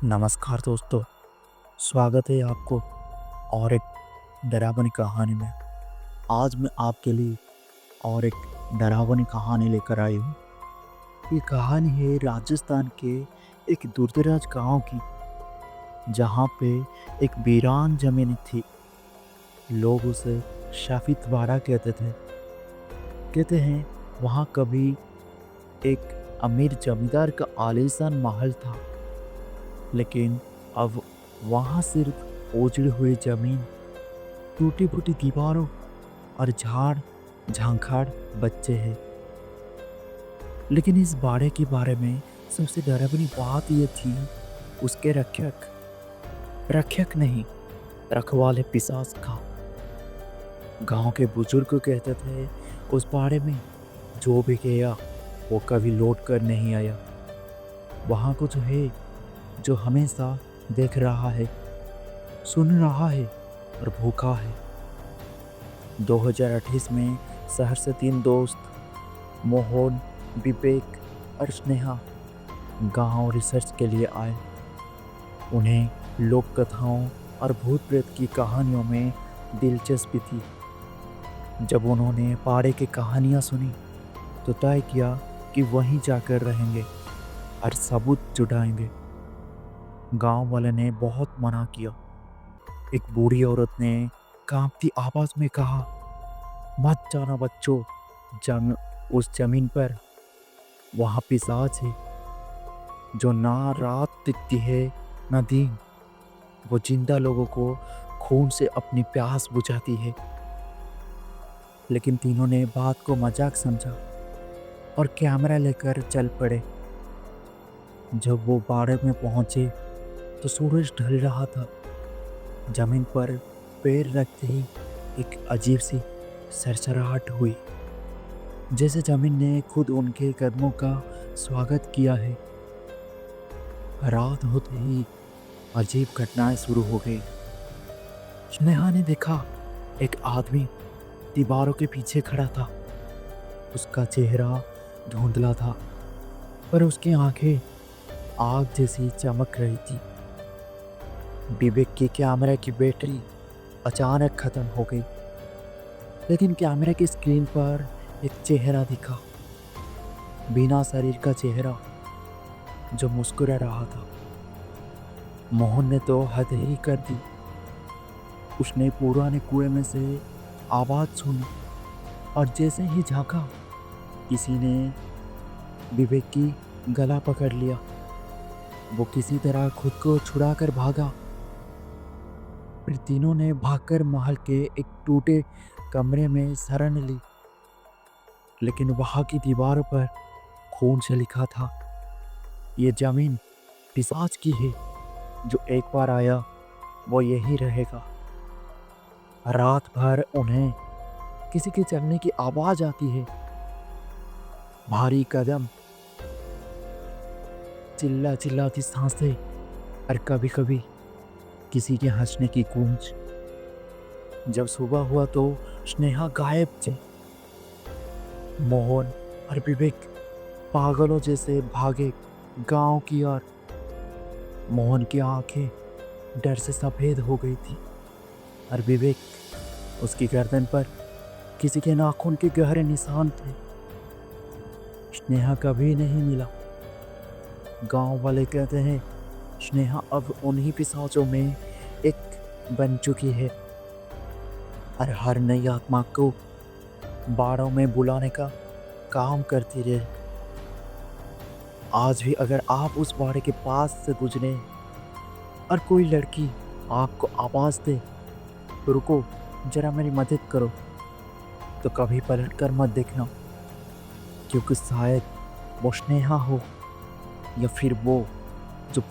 नमस्कार दोस्तों, स्वागत है आपको और एक डरावनी कहानी में। आज मैं आपके लिए और एक डरावनी कहानी लेकर आई हूँ। ये कहानी है राजस्थान के एक दूरदराज गांव की, जहाँ पे एक वीरान जमीन थी। लोग उसे शाफित वाड़ा कहते थे। कहते हैं वहाँ कभी एक अमीर जमींदार का आलीशान महल था, लेकिन अब वहाँ सिर्फ उजड़ी हुई जमीन, टूटी फूटी दीवारों और झाड़ झांखाड़ बच्चे हैं। लेकिन इस बाड़े के बारे में सबसे डरावनी बात यह थी, उसके रक्षक नहीं, रखवाले पिशाच का। गांव के बुजुर्ग कहते थे उस बाड़े में जो भी गया वो कभी लौट कर नहीं आया। वहाँ कुछ है जो हमेशा देख रहा है, सुन रहा है और भूखा है। 2028 में शहर से 3 दोस्त मोहन, विवेक और स्नेहा गांव रिसर्च के लिए आए। उन्हें लोक कथाओं और भूत प्रेत की कहानियों में दिलचस्पी थी। जब उन्होंने पाड़े की कहानियां सुनी तो तय किया कि वहीं जाकर रहेंगे और सबूत जुटाएंगे। गांव वाले ने बहुत मना किया। एक बूढ़ी औरत ने कांपती आवाज में कहा, मत जाना बच्चों, उस जमीन पर वहां पिशाच है जो ना रात दिखती है ना दिन। वो जिंदा लोगों को खून से अपनी प्यास बुझाती है। लेकिन तीनों ने बात को मजाक समझा और कैमरा लेकर चल पड़े। जब वो बाड़े में पहुंचे तो सूरज ढल रहा था। जमीन पर पैर रखते ही एक अजीब सी सरसराहट हुई, जैसे जमीन ने खुद उनके कदमों का स्वागत किया है। रात होते ही अजीब घटनाएं शुरू हो गई। स्नेहा ने देखा एक आदमी दीवारों के पीछे खड़ा था। उसका चेहरा धुंधला था, पर उसकी आंखें आग जैसी चमक रही थी। विवेक की कैमरे की बैटरी अचानक खत्म हो गई, लेकिन कैमरे की स्क्रीन पर एक चेहरा दिखा, बिना शरीर का चेहरा जो मुस्कुरा रहा था। मोहन ने तो हद ही कर दी। उसने पुराने कुएं में से आवाज सुनी और जैसे ही झांका, किसी ने विवेक की गला पकड़ लिया। वो किसी तरह खुद को छुड़ाकर भागा। फिर तीनों ने भागकर महल के एक टूटे कमरे में शरण ली, लेकिन वहां की दीवारों पर खून से लिखा था, ये जमीन पिशाच की है, जो एक बार आया वो यही रहेगा। रात भर उन्हें किसी के चलने की आवाज आती है, भारी कदम, चिल्लाती सांसें और कभी कभी किसी के हंसने की गूंज। जब सुबह हुआ तो स्नेहा गायब थे। मोहन और विवेक पागलों जैसे भागे गांव की ओर। मोहन की आंखें डर से सफेद हो गई थी और विवेक, उसकी गर्दन पर किसी के नाखून के गहरे निशान थे। स्नेहा कभी नहीं मिला। गांव वाले कहते हैं स्नेहा अब उन्हीं पिशाचों में एक बन चुकी है और हर नई आत्मा को बाड़ों में बुलाने का काम करती रहे। आज भी अगर आप उस बाड़े के पास से गुजरे और कोई लड़की आपको आवाज दे, रुको जरा मेरी मदद करो, तो कभी पलट कर मत देखना, क्योंकि शायद वो स्नेहा हो या फिर वो जो